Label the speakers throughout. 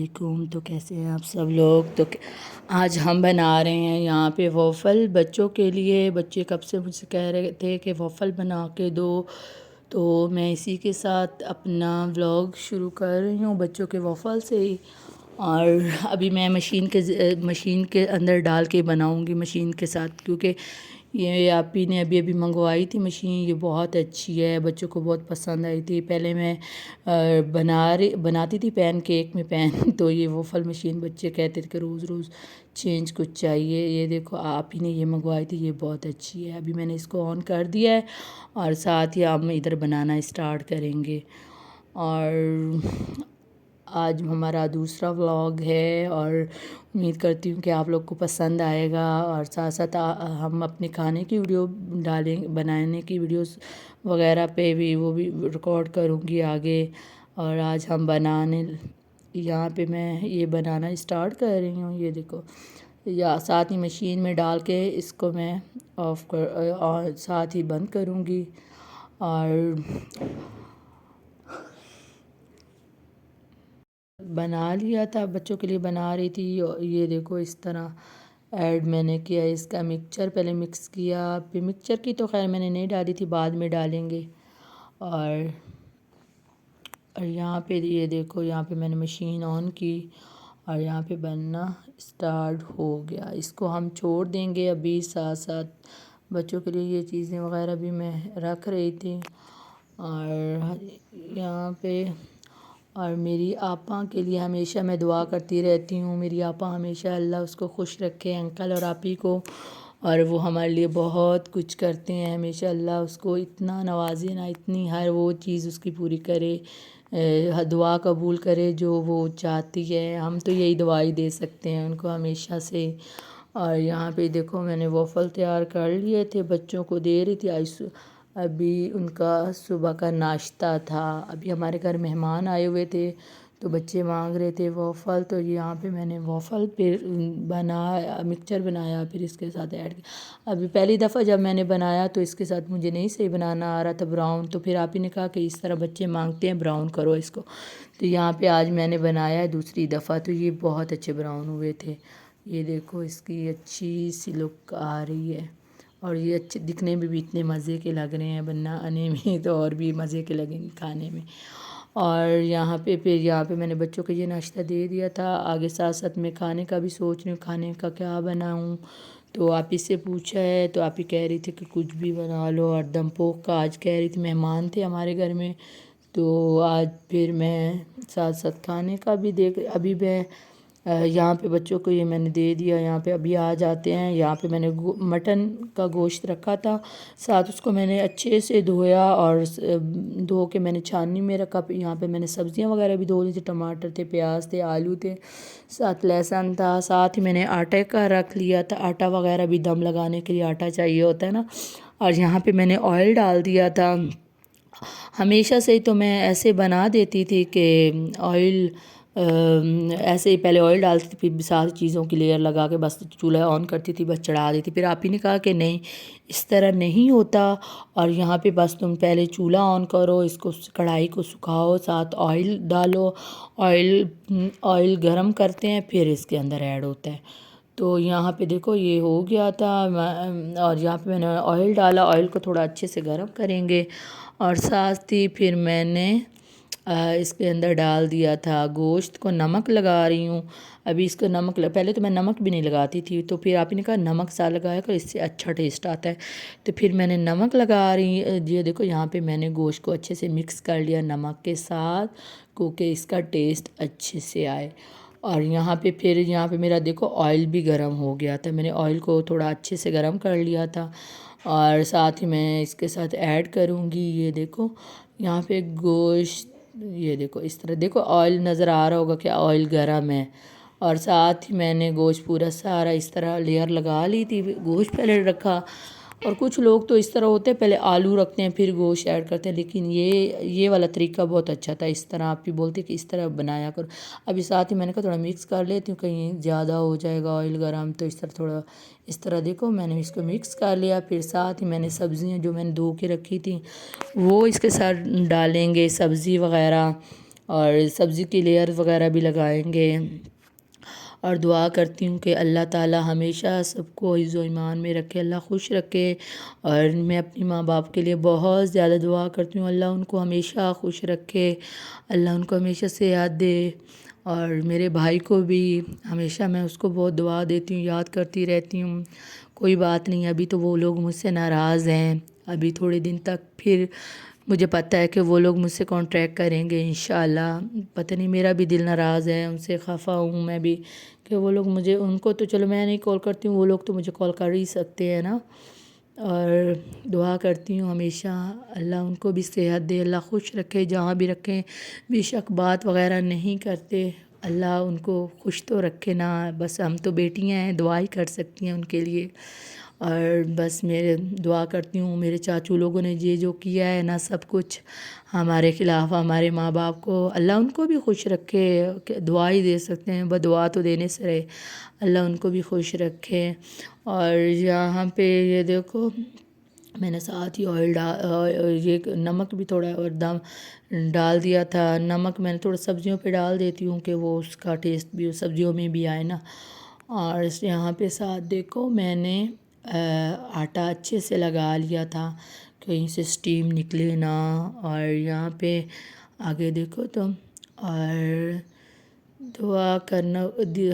Speaker 1: علیکم۔ تو کیسے ہیں آپ سب لوگ؟ آج ہم بنا رہے ہیں یہاں پہ وافل بچوں کے لیے۔ بچے کب سے مجھ سے کہہ رہے تھے کہ وافل بنا کے دو، تو میں اسی کے ساتھ اپنا ولاگ شروع کر رہی ہوں بچوں کے وافل سے ہی۔ اور ابھی میں مشین کے اندر ڈال کے بناؤں گی مشین کے ساتھ، کیونکہ یہ آپی نے ابھی منگوائی تھی مشین، یہ بہت اچھی ہے، بچوں کو بہت پسند آئی تھی۔ پہلے میں بناتی تھی پین کیک میں پین، تو یہ وافل مشین بچے کہتے تھے کہ روز روز چینج کچھ چاہیے۔ یہ دیکھو آپی نے یہ منگوائی تھی، یہ بہت اچھی ہے۔ ابھی میں نے اس کو آن کر دیا ہے اور ساتھ ہی ہم ادھر بنانا اسٹارٹ کریں گے۔ اور آج ہمارا دوسرا ولاگ ہے اور امید کرتی ہوں کہ آپ لوگ کو پسند آئے گا، اور ساتھ ساتھ ہم اپنے کھانے کی ویڈیو بنانے کی ویڈیوز وغیرہ پہ بھی وہ بھی ریکارڈ کروں گی آگے۔ اور آج ہم یہاں پہ میں یہ بنانا اسٹارٹ کر رہی ہوں، یہ دیکھو، یا ساتھ ہی مشین میں ڈال کے اس کو میں اور ساتھ ہی بند کروں گی۔ اور بنا لیا تھا، بچوں کے لیے بنا رہی تھی۔ یہ دیکھو اس طرح ایڈ میں نے کیا اس کا مکسچر، پہلے مکس کیا، پھر مکسچر کی تو خیر میں نے نہیں ڈالی تھی، بعد میں ڈالیں گے۔ اور یہاں پہ یہ دیکھو، یہاں پہ میں نے مشین آن کی اور یہاں پہ بننا اسٹارٹ ہو گیا۔ اس کو ہم چھوڑ دیں گے ابھی، ساتھ ساتھ بچوں کے لیے یہ چیزیں وغیرہ بھی میں رکھ رہی تھی۔ اور یہاں پہ اور میری آپا کے لیے ہمیشہ میں دعا کرتی رہتی ہوں، میری آپا ہمیشہ اللہ اس کو خوش رکھے، انکل اور آپی کو، اور وہ ہمارے لیے بہت کچھ کرتے ہیں، ہمیشہ اللہ اس کو اتنا نوازے نا، اتنی ہر وہ چیز اس کی پوری کرے، دعا قبول کرے جو وہ چاہتی ہے۔ ہم تو یہی دعائی دے سکتے ہیں ان کو ہمیشہ سے۔ اور یہاں پہ دیکھو میں نے وافل تیار کر لیے تھے، بچوں کو دے رہی تھی، ابھی ان کا صبح کا ناشتہ تھا۔ ابھی ہمارے گھر مہمان آئے ہوئے تھے تو بچے مانگ رہے تھے وافل، تو یہاں پہ میں نے وافل پھر مکسچر بنایا، پھر اس کے ساتھ ایڈ کیا۔ ابھی پہلی دفعہ جب میں نے بنایا تو اس کے ساتھ مجھے نہیں صحیح بنانا آ رہا تھا براؤن، تو پھر آپ ہی نے کہا کہ اس طرح بچے مانگتے ہیں براؤن کرو اس کو، تو یہاں پہ آج میں نے بنایا ہے دوسری دفعہ، تو یہ بہت اچھے براؤن ہوئے تھے۔ یہ دیکھو اس کی اچھی سی لک آ رہی ہے، اور یہ اچھے دکھنے میں بھی اتنے مزے کے لگ رہے ہیں، بنانے میں تو اور بھی مزے کے لگیں گے کھانے میں۔ اور یہاں پہ میں نے بچوں کو یہ ناشتہ دے دیا تھا، آگے ساتھ ساتھ میں کھانے کا بھی سوچ رہی ہوں، کھانے کا کیا بناؤں۔ تو آپ ہی سے پوچھا ہے تو آپ ہی کہہ رہی تھی کہ کچھ بھی بنا لو، اور دم پوک کا آج کہہ رہی تھی، مہمان تھے ہمارے گھر میں، تو آج پھر میں ساتھ ساتھ کھانے کا بھی ابھی میں یہاں پہ بچوں کو یہ میں نے دے دیا، یہاں پہ ابھی آ جاتے ہیں۔ یہاں پہ میں نے مٹن کا گوشت رکھا تھا، ساتھ اس کو میں نے اچھے سے دھویا اور دھو کے میں نے چھاننی میں رکھا۔ یہاں پہ میں نے سبزیاں وغیرہ بھی دھو لی تھی، ٹماٹر تھے، پیاز تھے، آلو تھے، ساتھ لہسن تھا، ساتھ ہی میں نے آٹے کا رکھ لیا تھا، آٹا وغیرہ بھی دم لگانے کے لیے آٹا چاہیے ہوتا ہے نا۔ اور یہاں پہ میں نے آئل ڈال دیا تھا۔ ہمیشہ سے تو میں ایسے بنا دیتی تھی کہ آئل ایسے ہی پہلے آئل ڈالتی تھی، پھر ساری چیزوں کی لیئر لگا کے بس چولہا آن کرتی تھی، بس چڑھا دیتی۔ پھر آپ ہی نے کہا کہ نہیں، اس طرح نہیں ہوتا، اور یہاں پہ بس تم پہلے چولہا آن کرو، اس کو کڑھائی کو سکھاؤ، ساتھ آئل ڈالو، آئل گرم کرتے ہیں پھر اس کے اندر ایڈ ہوتا ہے۔ تو یہاں پہ دیکھو یہ ہو گیا تھا، اور یہاں پہ میں نے آئل ڈالا، آئل کو تھوڑا اچھے سے گرم کریں گے، اور ساتھ ہی پھر میں نے اس کے اندر ڈال دیا تھا گوشت کو، نمک لگا رہی ہوں ابھی اس کو، پہلے تو میں نمک بھی نہیں لگاتی تھی، تو پھر آپ نے کہا نمک سا لگایا کر، اس سے اچھا ٹیسٹ آتا ہے، تو پھر میں نے نمک لگا رہی۔ یہ دیکھو یہاں پہ میں نے گوشت کو اچھے سے مکس کر لیا نمک کے ساتھ، کیونکہ اس کا ٹیسٹ اچھے سے آئے۔ اور یہاں پہ میرا دیکھو آئل بھی گرم ہو گیا تھا، میں نے آئل کو تھوڑا اچھے سے گرم کر لیا تھا، اور ساتھ ہی میں اس کے ساتھ ایڈ کروں گی، یہ دیکھو یہاں پہ گوشت، یہ دیکھو اس طرح، دیکھو آئل نظر آ رہا ہوگا کہ آئل گرم ہے، اور ساتھ ہی میں نے گوشت پورا سارا اس طرح لیئر لگا لی تھی، گوشت پہلے رکھا، اور کچھ لوگ تو اس طرح ہوتے ہیں پہلے آلو رکھتے ہیں پھر گوشت ایڈ کرتے ہیں، لیکن یہ والا طریقہ بہت اچھا تھا، اس طرح آپ بھی بولتے کہ اس طرح بنایا کرو۔ ابھی ساتھ ہی میں نے کہا تھوڑا مکس کر لیتی ہوں، کہیں زیادہ ہو جائے گا آئل گرم، تو اس طرح دیکھو میں نے اس کو مکس کر لیا، پھر ساتھ ہی میں نے سبزیاں جو میں نے دھو کے رکھی تھیں وہ اس کے ساتھ ڈالیں گے، سبزی وغیرہ، اور سبزی کی لیئر وغیرہ بھی لگائیں گے، اور دعا کرتی ہوں کہ اللہ تعالیٰ ہمیشہ سب کو عز و ایمان میں رکھے، اللہ خوش رکھے۔ اور میں اپنی ماں باپ کے لیے بہت زیادہ دعا کرتی ہوں، اللہ ان کو ہمیشہ خوش رکھے، اللہ ان کو ہمیشہ صحت دے۔ اور میرے بھائی کو بھی ہمیشہ میں اس کو بہت دعا دیتی ہوں، یاد کرتی رہتی ہوں۔ کوئی بات نہیں، ابھی تو وہ لوگ مجھ سے ناراض ہیں، ابھی تھوڑے دن تک پھر مجھے پتہ ہے کہ وہ لوگ مجھ سے کانٹیکٹ کریں گے انشاءاللہ۔ پتہ نہیں، میرا بھی دل ناراض ہے، ان سے خفا ہوں میں بھی کہ وہ لوگ مجھے، ان کو تو چلو میں نہیں کال کرتی ہوں، وہ لوگ تو مجھے کال کر ہی سکتے ہیں نا۔ اور دعا کرتی ہوں ہمیشہ اللہ ان کو بھی صحت دے، اللہ خوش رکھے جہاں بھی رکھیں، بے شک بات وغیرہ نہیں کرتے، اللہ ان کو خوش تو رکھے نا، بس ہم تو بیٹیاں ہیں، دعا ہی کر سکتی ہیں ان کے لیے۔ اور بس میرے دعا کرتی ہوں میرے چاچو لوگوں نے یہ جو کیا ہے نا، سب کچھ ہمارے خلاف، ہمارے ماں باپ کو اللہ ان کو بھی خوش رکھے، کہ دعا ہی دے سکتے ہیں، بدعا تو دینے سے رہے، اللہ ان کو بھی خوش رکھے۔ اور یہاں پہ یہ دیکھو میں نے ساتھ ہی یہ نمک بھی تھوڑا اور دم ڈال دیا تھا، نمک میں نے تھوڑا سبزیوں پہ ڈال دیتی ہوں کہ وہ اس کا ٹیسٹ بھی سبزیوں میں بھی آئے نا۔ اور یہاں پہ ساتھ دیکھو میں نے آٹا اچھے سے لگا لیا تھا، کہیں سے اسٹیم نکلے نا۔ اور یہاں پہ آگے دیکھو تو، اور دعا کرنا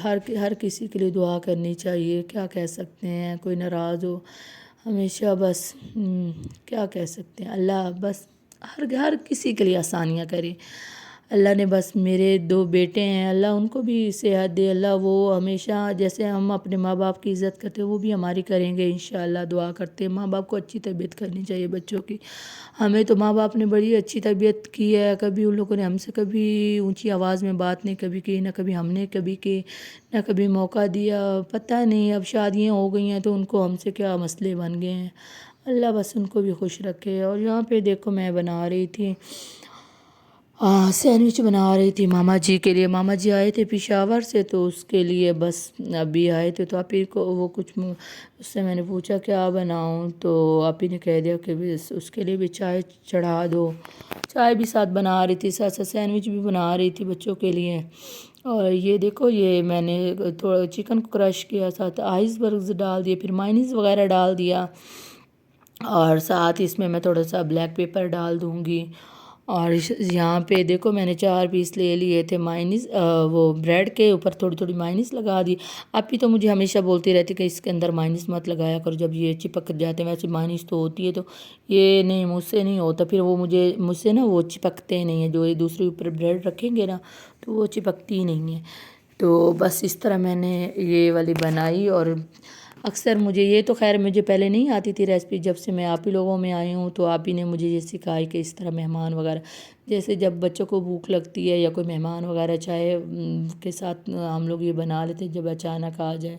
Speaker 1: ہر کسی کے لیے دعا کرنی چاہیے، کیا کہہ سکتے ہیں، کوئی ناراض ہو ہمیشہ بس کیا کہہ سکتے ہیں، اللہ بس ہر کسی کے لیے آسانیاں کرے۔ اللہ نے بس میرے 2 بیٹے ہیں، اللہ ان کو بھی صحت دے، اللہ وہ ہمیشہ جیسے ہم اپنے ماں باپ کی عزت کرتے ہیں وہ بھی ہماری کریں گے انشاءاللہ۔ دعا کرتے ہیں ماں باپ کو اچھی تربیت کرنی چاہیے بچوں کی، ہمیں تو ماں باپ نے بڑی اچھی تربیت کی ہے، کبھی ان لوگوں نے ہم سے کبھی اونچی آواز میں بات نہیں کبھی کی، نہ کبھی ہم نے کبھی کی، نہ کبھی موقع دیا۔ پتہ نہیں اب شادیاں ہو گئی ہیں تو ان کو ہم سے کیا مسئلے بن گئے ہیں، اللہ بس ان کو بھی خوش رکھے۔ اور یہاں پہ دیکھو میں بنا رہی تھی سینڈوچ بنا رہی تھی ماما جی کے لیے، ماما جی آئے تھے پشاور سے تو اس کے لیے بس ابھی آئے تھے، تو آپ ہی کو وہ کچھ اس سے میں نے پوچھا کیا بناؤں، تو آپ ہی نے کہہ دیا کہ اس کے لیے بھی چائے چڑھا دو، چائے بھی ساتھ بنا رہی تھی، ساتھ ساتھ سینڈوچ بھی بنا رہی تھی بچوں کے لیے۔ اور یہ دیکھو یہ میں نے تھوڑا چکن کو کرش کیا، ساتھ آئس برگز ڈال دیے، پھر مائنیز وغیرہ ڈال دیا، اور ساتھ اس میں میں تھوڑا سا بلیک پیپر ڈال دوں گی۔ اور یہاں پہ دیکھو میں نے 4 پیس لے لیے تھے مائنیز، وہ بریڈ کے اوپر تھوڑی تھوڑی مائنیز لگا دی۔ آپ ہی تو مجھے ہمیشہ بولتی رہتی کہ اس کے اندر مائنیز مت لگایا کرو، جب یہ چپک جاتے ہیں، ویسے مائنیز تو ہوتی ہے، تو یہ نہیں مجھ سے نہیں ہوتا، پھر وہ مجھ سے نا وہ چپکتے نہیں ہیں، جو یہ دوسرے اوپر بریڈ رکھیں گے نا تو وہ چپکتی نہیں ہیں۔ تو بس اس طرح میں نے یہ والی بنائی۔ اور اکثر مجھے یہ تو خیر مجھے پہلے نہیں آتی تھی ریسپی، جب سے میں آپ ہی لوگوں میں آئی ہوں تو آپ ہی نے مجھے یہ سکھائی کہ اس طرح مہمان وغیرہ، جیسے جب بچوں کو بھوک لگتی ہے یا کوئی مہمان وغیرہ چائے کے ساتھ ہم لوگ یہ بنا لیتے ہیں، جب اچانک آ جائے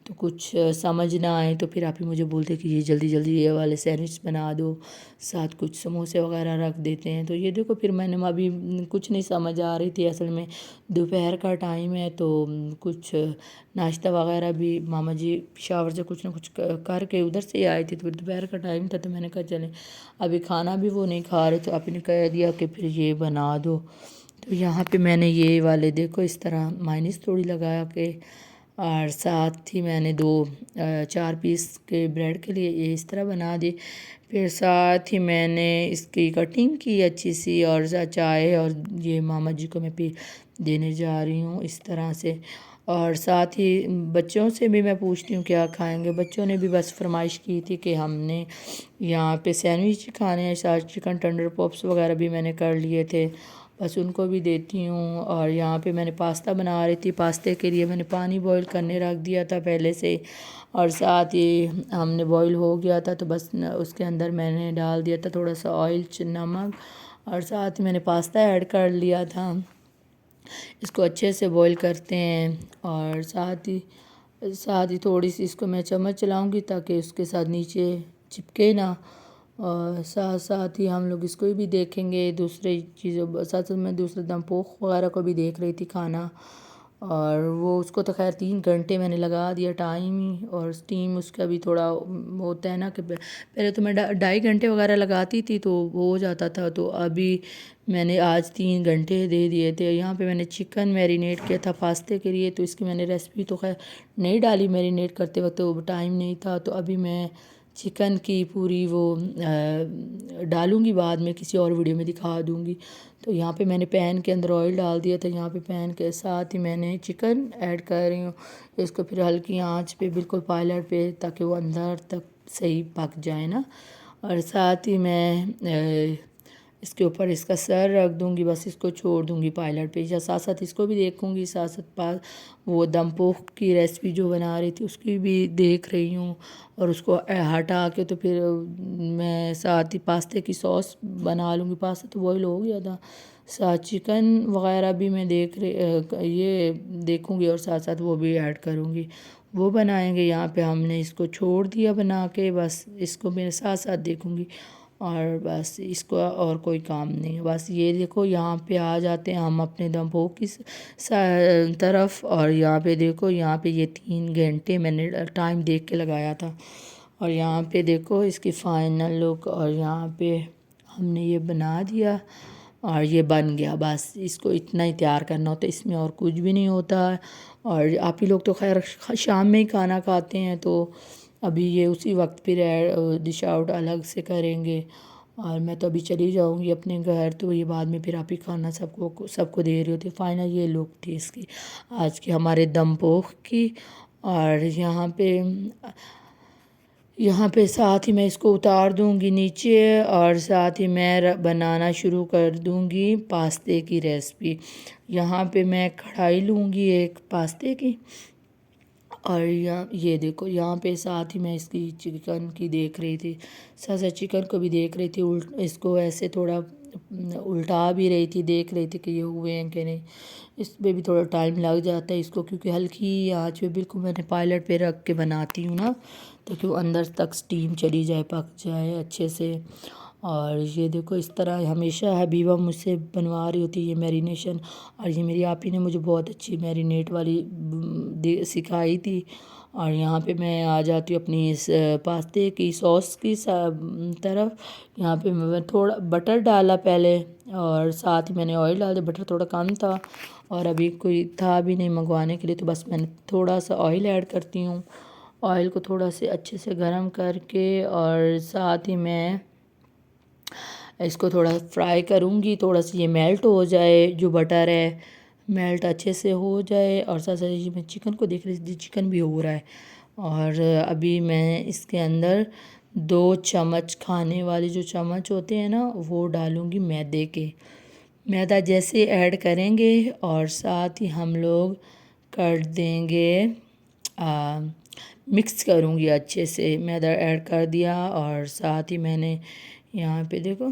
Speaker 1: تو کچھ سمجھ نہ آئے تو پھر آپ ہی مجھے بولتے کہ یہ جلدی جلدی یہ والے سینڈوچ بنا دو، ساتھ کچھ سموسے وغیرہ رکھ دیتے ہیں۔ تو یہ دیکھو پھر میں نے ابھی کچھ نہیں سمجھ آ رہی تھی، اصل میں دوپہر کا ٹائم ہے تو کچھ ناشتہ وغیرہ بھی ماما جی پشاور سے کچھ نہ کچھ کر کے ادھر سے ہی آئے تھے، تو پھر دوپہر کا ٹائم تھا تو میں نے کہا چلیں ابھی کھانا بھی وہ نہیں کھا رہے، تو آپ نے کہہ دیا کہ پھر یہ بنا دو۔ تو یہاں پہ میں نے یہ والے دیکھو اس طرح مائنیز تھوڑی لگا کے، اور ساتھ ہی میں نے 4 پیس کے بریڈ کے لیے یہ اس طرح بنا دی، پھر ساتھ ہی میں نے اس کی کٹنگ کی اچھی سی، اور چائے اور یہ ماما جی کو میں دینے جا رہی ہوں اس طرح سے۔ اور ساتھ ہی بچوں سے بھی میں پوچھتی ہوں کیا کھائیں گے، بچوں نے بھی بس فرمائش کی تھی کہ ہم نے یہاں پہ سینڈوچ کھانے ہیں، ساتھ چکن ٹنڈر پاپس وغیرہ بھی میں نے کر لیے تھے، بس ان کو بھی دیتی ہوں۔ اور یہاں پہ میں نے پاستا بنا رہی تھی، پاستے کے لیے میں نے پانی بوائل کرنے رکھ دیا تھا پہلے سے، اور ساتھ ہی ہم نے بوائل ہو گیا تھا تو بس اس کے اندر میں نے ڈال دیا تھا تھوڑا سا آئل، نمک، اور ساتھ ہی میں نے پاستا ایڈ کر لیا تھا۔ اس کو اچھے سے بوائل کرتے ہیں، اور ساتھ ہی تھوڑی سی اس کو میں چمچ چلاؤں گی تاکہ اس کے ساتھ نیچے چپکے نہ، اور ساتھ ہی ہم لوگ اس کو بھی دیکھیں گے، دوسرے چیزوں ساتھ ساتھ میں دوسرے دم پوخ وغیرہ کو بھی دیکھ رہی تھی کھانا۔ اور وہ اس کو تو خیر 3 گھنٹے میں نے لگا دیا ٹائم ہی، اور اسٹیم اس کا بھی تھوڑا ہوتا ہے نا کہ پہلے تو میں 2.5 گھنٹے وغیرہ لگاتی تھی تو وہ ہو جاتا تھا، تو ابھی میں نے آج 3 گھنٹے دے دیے تھے۔ یہاں پہ میں نے چکن میرینیٹ کیا تھا پاستے کے لیے، تو اس کی میں نے ریسیپی تو خیر نہیں ڈالی میرینیٹ کرتے وقت، وہ ٹائم نہیں تھا، تو ابھی میں چکن کی پوری وہ ڈالوں گی، بعد میں کسی اور ویڈیو میں دکھا دوں گی۔ تو یہاں پہ میں نے پین کے اندر آئل ڈال دیا تھا، یہاں پہ پین کے ساتھ ہی میں نے چکن ایڈ کر رہی ہوں، اس کو پھر ہلکی آنچ پہ بالکل پائلٹ پہ، تاکہ وہ اندر تک صحیح پک جائے نا، اور ساتھ ہی میں اس کے اوپر اس کا سر رکھ دوں گی، بس اس کو چھوڑ دوں گی پائلٹ پہ، یا ساتھ ساتھ اس کو بھی دیکھوں گی، ساتھ ساتھ وہ دم پوخ کی ریسیپی جو بنا رہی تھی اس کی بھی دیکھ رہی ہوں، اور اس کو ہٹا کے تو پھر میں ساتھ ہی پاستے کی سوس بنا لوں گی۔ پاستا تو بوائل ہو گیا تھا، ساتھ چکن وغیرہ بھی میں یہ دیکھوں گی، اور ساتھ ساتھ وہ بھی ایڈ کروں گی، وہ بنائیں گے۔ یہاں پہ ہم نے اس کو چھوڑ دیا بنا کے، بس اس کو میں ساتھ ساتھ دیکھوں گی، اور بس اس کو اور کوئی کام نہیں ہے۔ بس یہ دیکھو یہاں پہ آ جاتے ہیں ہم اپنے دم پوخ کی طرف، اور یہاں پہ دیکھو یہاں پہ یہ 3 گھنٹے میں نے ٹائم دیکھ کے لگایا تھا، اور یہاں پہ دیکھو اس کی فائنل لک، اور یہاں پہ ہم نے یہ بنا دیا اور یہ بن گیا۔ بس اس کو اتنا ہی تیار کرنا ہوتا ہے، اس میں اور کچھ بھی نہیں ہوتا ہے۔ اور آپ ہی لوگ تو خیر شام میں ہی کھانا کھاتے ہیں، تو ابھی یہ اسی وقت پھر ڈش آؤٹ الگ سے کریں گے، اور میں تو ابھی چلی جاؤں گی اپنے گھر، تو یہ بعد میں پھر آپ ہی کھانا سب کو دے رہی ہوتی۔ فائنل یہ لک تھی اس کی آج کی ہمارے دم پوخ کی۔ اور یہاں پہ ساتھ ہی میں اس کو اتار دوں گی نیچے، اور ساتھ ہی میں بنانا شروع کر دوں گی پاستے کی ریسپی۔ یہاں پہ میں کڑھائی لوں گی ایک پاستے کی، اور یہ دیکھو یہاں پہ ساتھ ہی میں اس کی چکن کی دیکھ رہی تھی، ساتھ ساتھ چکن کو بھی دیکھ رہی تھی، اس کو ایسے تھوڑا الٹا بھی رہی تھی، دیکھ رہی تھی کہ یہ ہوئے ہیں کہ نہیں۔ اس پہ بھی تھوڑا ٹائم لگ جاتا ہے اس کو، کیونکہ ہلکی آنچ پہ بالکل میں نے پائلٹ پہ رکھ کے بناتی ہوں نا، تاکہ وہ اندر تک سٹیم چلی جائے، پک جائے اچھے سے۔ اور یہ دیکھو اس طرح ہمیشہ حبیبہ مجھ سے بنوا رہی ہوتی ہے یہ میرینیشن، اور یہ میری آپی نے مجھے بہت اچھی میرینیٹ والی سکھائی تھی۔ اور یہاں پہ میں آ جاتی ہوں اپنی اس پاستے کی سوس کی طرف۔ یہاں پہ میں تھوڑا بٹر ڈالا پہلے، اور ساتھ ہی میں نے آئل ڈال دیا، بٹر تھوڑا کم تھا اور ابھی کوئی تھا بھی نہیں منگوانے کے لیے، تو بس میں نے تھوڑا سا آئل ایڈ کرتی ہوں، آئل کو تھوڑا سے اچھے سے گرم کر کے، اور ساتھ ہی میں اس کو تھوڑا فرائی کروں گی، تھوڑا سا یہ میلٹ ہو جائے، جو بٹر ہے میلٹ اچھے سے ہو جائے، اور ساتھ ساتھ یہ میں چکن کو دیکھ رہی تھی، چکن بھی ہو رہا ہے۔ اور ابھی میں اس کے اندر 2 چمچ کھانے والے جو چمچ ہوتے ہیں نا، وہ ڈالوں گی میدے کے، میدا جیسے ایڈ کریں گے، اور ساتھ ہی ہم لوگ کر دیں گے مکس کروں گی اچھے سے، میدا ایڈ کر دیا، اور ساتھ ہی میں نے یہاں پہ دیکھو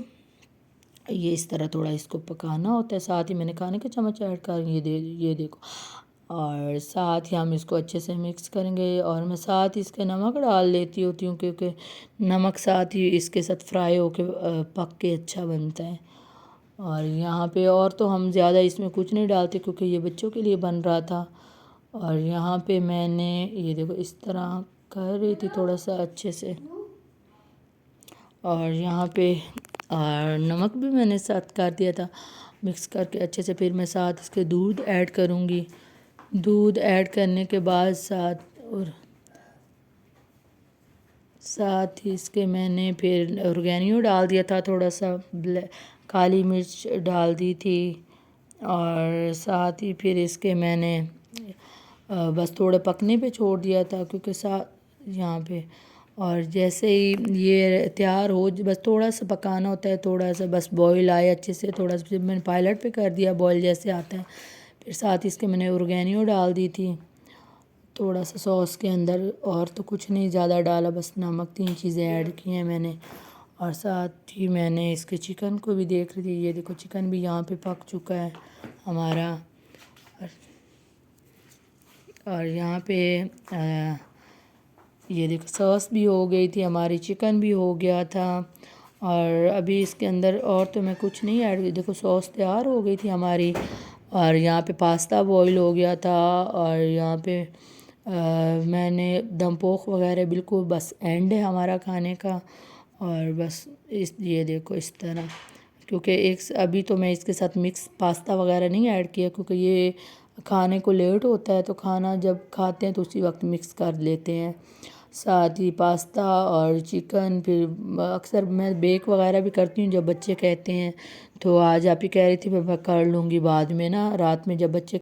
Speaker 1: یہ اس طرح تھوڑا اس کو پکانا ہوتا ہے، ساتھ ہی میں نے کھانے کا چمچ ایڈ کر یہ دیکھو، اور ساتھ ہی ہم اس کو اچھے سے مکس کریں گے، اور میں ساتھ ہی اس کے نمک ڈال لیتی ہوتی ہوں، کیونکہ نمک ساتھ ہی اس کے ساتھ فرائی ہو کے پک کے اچھا بنتا ہے۔ اور یہاں پہ اور تو ہم زیادہ اس میں کچھ نہیں ڈالتے، کیونکہ یہ بچوں کے لیے بن رہا تھا۔ اور یہاں پہ میں نے یہ دیکھو اس طرح کر رہی تھی تھوڑا سا اچھے سے، اور یہاں پہ نمک بھی میں نے ساتھ کر دیا تھا، مکس کر کے اچھے سے۔ پھر میں ساتھ اس کے دودھ ایڈ کروں گی، دودھ ایڈ کرنے کے بعد ساتھ ہی اس کے میں نے پھر اورگینو ڈال دیا تھا، تھوڑا سا کالی مرچ ڈال دی تھی، اور ساتھ ہی پھر اس کے میں نے بس تھوڑا پکنے پہ چھوڑ دیا تھا، کیونکہ یہاں پہ، اور جیسے ہی یہ تیار ہو بس تھوڑا سا پکانا ہوتا ہے، تھوڑا سا بس بوائل آئے اچھے سے، تھوڑا سا میں نے پائلٹ پہ کر دیا بوائل جیسے آتا ہے، پھر ساتھ اس کے میں نے اورگینو ڈال دی تھی تھوڑا سا سوس کے اندر، اور تو کچھ نہیں زیادہ ڈالا، بس نمک 3 چیزیں ایڈ کی ہیں میں نے۔ اور ساتھ ہی میں نے اس کے چکن کو بھی دیکھ رہی تھی، یہ دیکھو چکن بھی یہاں پہ پک چکا ہے ہمارا، اور یہاں پہ یہ دیکھو سوس بھی ہو گئی تھی ہماری، چکن بھی ہو گیا تھا، اور ابھی اس کے اندر اور تو میں کچھ نہیں ایڈ، دیکھو سوس تیار ہو گئی تھی ہماری، اور یہاں پہ پاستا بوائل ہو گیا تھا، اور یہاں پہ میں نے دم پوخ وغیرہ بالکل بس اینڈ ہے ہمارا کھانے کا، اور بس یہ دیکھو اس طرح، کیونکہ ابھی تو میں اس کے ساتھ مکس پاستا وغیرہ نہیں ایڈ کیا، کیونکہ یہ کھانے کو لیٹ ہوتا ہے تو کھانا جب کھاتے ہیں تو اسی وقت مکس کر لیتے ہیں ساتھ ہی پاستا اور چکن۔ پھر اکثر میں بیک وغیرہ بھی کرتی ہوں جب بچے کہتے ہیں، تو آج آپ ہی کہہ رہی تھی میں کر لوں گی بعد میں نا، رات میں جب بچے